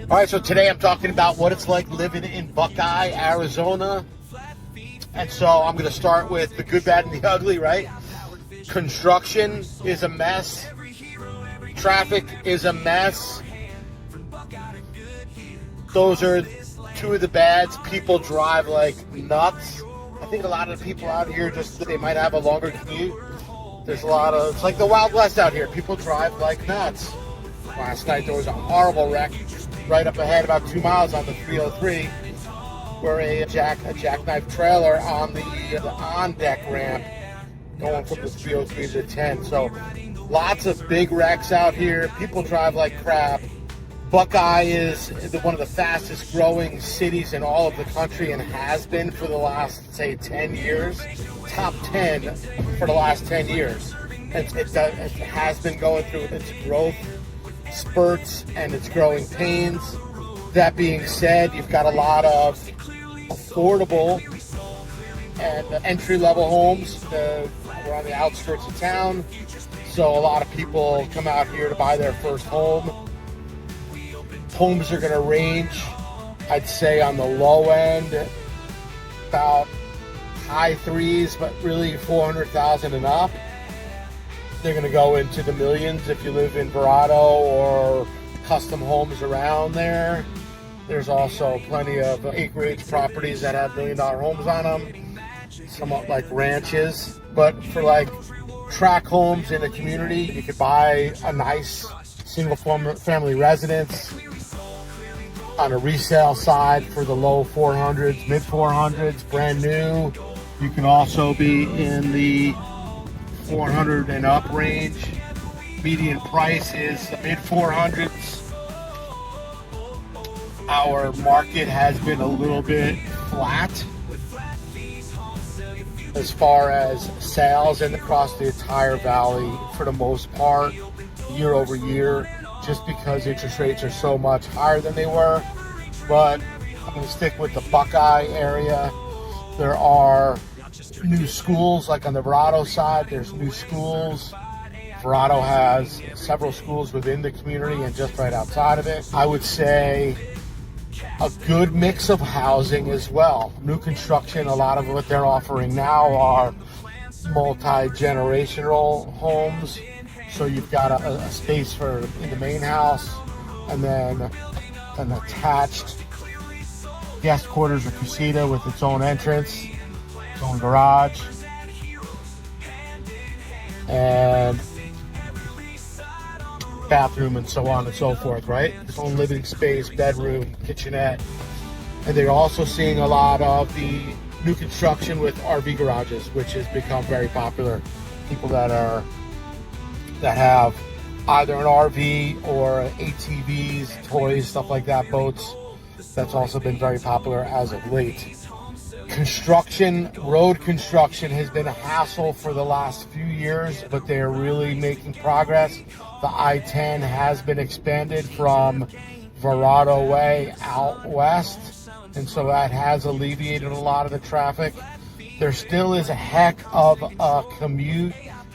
All right, so today I'm talking about what it's like living in Buckeye, Arizona. And so I'm going to start with the good, bad, and the ugly, right? Construction is a mess. Traffic is a mess. Those are two of the bads. People drive like nuts. I think a lot of the people out here they might have a longer commute. There's it's like the Wild West out here. People drive like nuts. Last night there was a horrible wreck right up ahead, about 2 miles on the 303, where a jackknife trailer on the on-deck ramp going from the 303 to 10. So lots of big wrecks out here. People drive like crap. Buckeye is one of the fastest growing cities in all of the country and has been for the last, say, 10 years. Top 10 for the last 10 years. It has been going through its growth spurts and its growing pains. That being said, you've got a lot of affordable and entry-level homes. We're on the outskirts of town, so a lot of people come out here to buy their first home. Homes are going to range, I'd say, on the low end, about high threes, but really 400,000 and up. They're going to go into the millions if you live in Verrado or custom homes around there. There's also plenty of acreage properties that have $1 million homes on them, somewhat like ranches. But for like tract homes in a community, you could buy a nice single family residence on a resale side for the low 400s, mid 400s, brand new. You can also be in the 400 and up range. Median price is mid 400s. Our market has been a little bit flat as far as sales and across the entire valley for the most part, year over year, just because interest rates are so much higher than they were. But I'm going to stick with the Buckeye area. There are new schools, like on the Verrado side, there's new schools. Verrado has several schools within the community and just right outside of it. I would say a good mix of housing as well. New construction, a lot of what they're offering now are multi-generational homes. So you've got a space in the main house, and then an attached guest quarters or casita with its own entrance, its own garage, and bathroom and so on and so forth, right? Its own living space, bedroom, kitchenette. And they're also seeing a lot of the new construction with RV garages, which has become very popular. People that have either an RV or ATVs, toys, stuff like that, boats. That's also been very popular as of late. Road construction has been a hassle for the last few years, but they're really making progress. The I-10 has been expanded from Verrado Way out west, and so that has alleviated a lot of the traffic. There still is a heck of a commute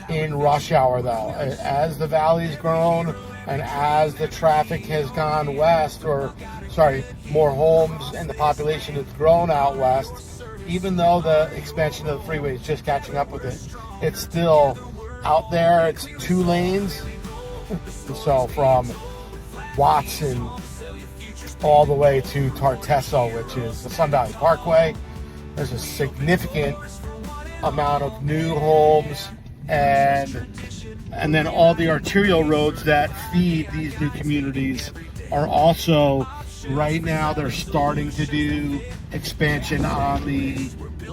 in rush hour, though. As the valley's grown and as the traffic has gone west, more homes and the population has grown out west, even though the expansion of the freeway is just catching up with it, it's still out there. It's 2 lanes. So from Watson all the way to Tartesso, which is the Sun Valley Parkway, there's a significant amount of new homes, and then all the arterial roads that feed these new communities are also, right now they're starting to do expansion on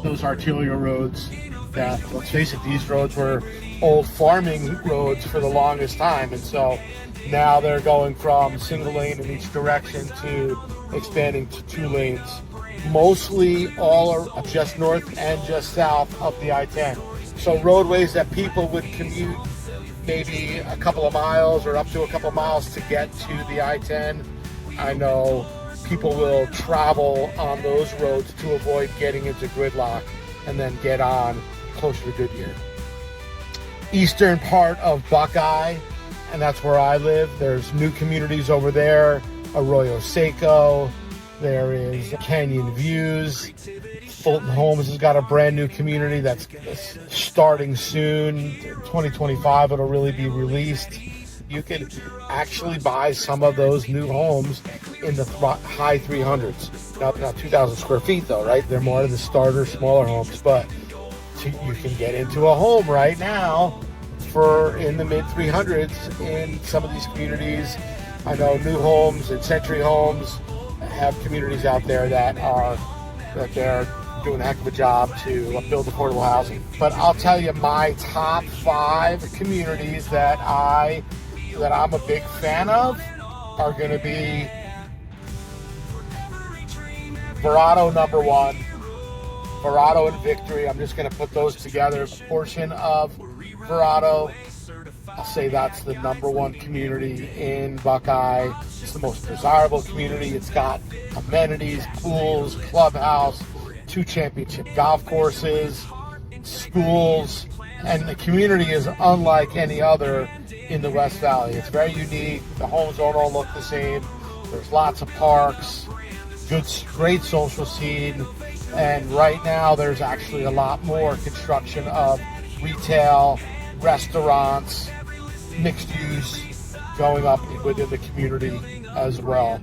those arterial roads that, let's face it, these roads were old farming roads for the longest time, and so now they're going from single lane in each direction to expanding to 2 lanes. Mostly all are just north and just south of the I-10. So roadways that people would commute maybe a couple of miles or up to a couple of miles to get to the I-10. I know people will travel on those roads to avoid getting into gridlock and then get on closer to Goodyear. Eastern part of Buckeye, and that's where I live. There's new communities over there. Arroyo Seco. There is Canyon Views. Fulton Homes has got a brand new community that's starting soon. 2025, it'll really be released. You can actually buy some of those new homes in the high 300s. Not 2,000 square feet though, right? They're more of the starter, smaller homes, but you can get into a home right now for in the mid 300s in some of these communities. I know New Homes and Century Homes have communities out there that they're doing a heck of a job to build affordable housing. But I'll tell you, my top 5 communities that I'm a big fan of are going to be Verrado #1, Verrado and Victory. I'm just going to put those together. A portion of Verrado, I'll say that's the #1 community in Buckeye. It's the most desirable community. It's got amenities, pools, clubhouse, 2 championship golf courses, schools, and the community is unlike any other in the West Valley. It's very unique. The homes don't all look the same. There's lots of parks, great social scene, and right now there's actually a lot more construction of retail, restaurants, mixed use going up within the community as well.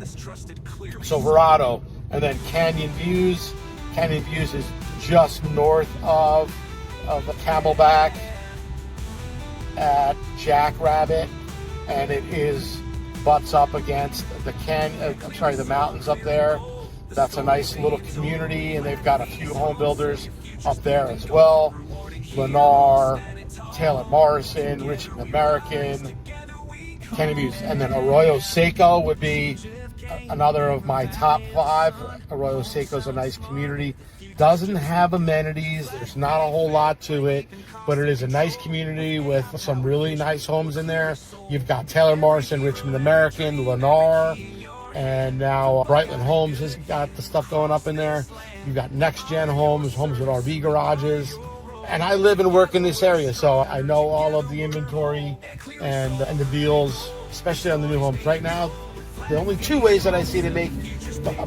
So Verrado, and then Canyon Views. Canyon Views is just north of the Camelback at Jackrabbit, and it butts up against the mountains up there. That's a nice little community, and they've got a few home builders up there as well. Lennar, Taylor Morrison, Richmond American, Canyon Views, and then Arroyo Seco would be another of my top 5. Arroyo Seco is a nice community. Doesn't have amenities. There's not a whole lot to it, but it is a nice community with some really nice homes in there. You've got Taylor Morrison, Richmond American, Lennar, and now Brightland Homes has got the stuff going up in there. You've got Next Gen Homes, homes with RV garages. And I live and work in this area, so I know all of the inventory and the deals, especially on the new homes. Right now, the only 2 ways that I see to make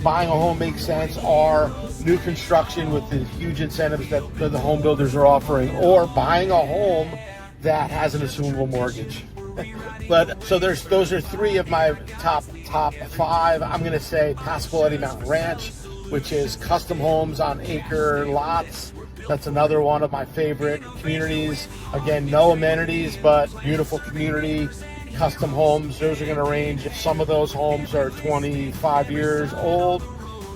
buying a home make sense are new construction with the huge incentives that the home builders are offering, or buying a home that has an assumable mortgage. But so those are 3 of my top 5. I'm going to say Pasqualetti Mountain Ranch, which is custom homes on acre lots. That's another one of my favorite communities. Again, no amenities, but beautiful community. Custom homes, those are going to range. Some of those homes are 25 years old,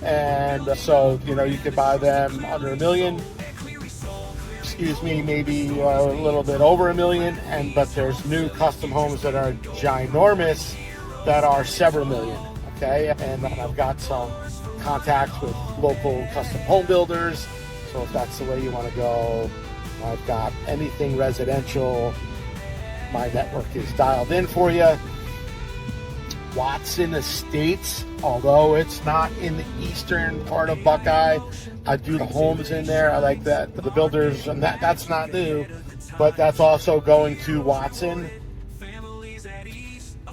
and so you could buy them under $1 million. Maybe a little bit over $1 million, but there's new custom homes that are ginormous that are several million. Okay, and I've got some contacts with local custom home builders. So if that's the way you want to go, I've got anything residential. My network is dialed in for you. Watson Estates, although it's not in the eastern part of Buckeye, I do the homes in there. I like that. The builders, and that's not new, but that's also going to Watson.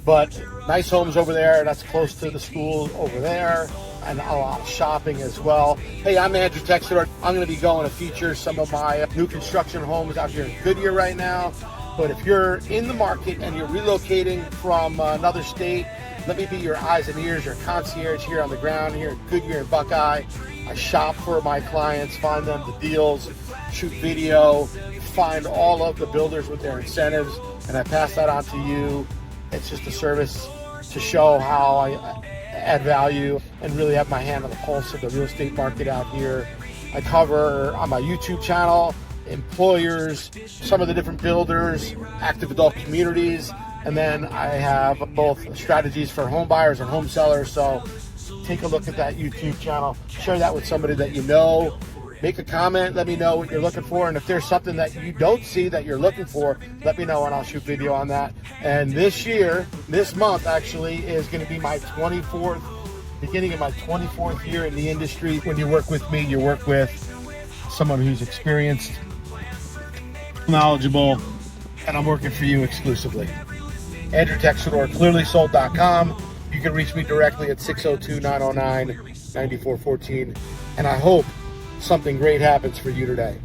But nice homes over there. That's close to the school over there, and a lot of shopping as well. Hey, I'm Andrew Texidor. I'm going to be going to feature some of my new construction homes out here in Goodyear right now. But if you're in the market and you're relocating from another state, let me be your eyes and ears, your concierge here on the ground here in Goodyear and Buckeye. I shop for my clients, find them the deals, shoot video, find all of the builders with their incentives, and I pass that on to you. It's just a service to show how I add value and really have my hand on the pulse of the real estate market out here. I cover on my YouTube channel employers, some of the different builders, active adult communities, and then I have both strategies for home buyers and home sellers. So take a look at that YouTube channel, share that with somebody that you know, make a comment, let me know what you're looking for, and if there's something that you don't see that you're looking for, let me know and I'll shoot video on that. And this month actually is going to be my 24th, beginning of my 24th year in the industry. When you work with me, you work with someone who's experienced, knowledgeable, and I'm working for you exclusively. Andrew Texidor, clearlysold.com. You can reach me directly at 602-909-9414. And I hope something great happens for you today.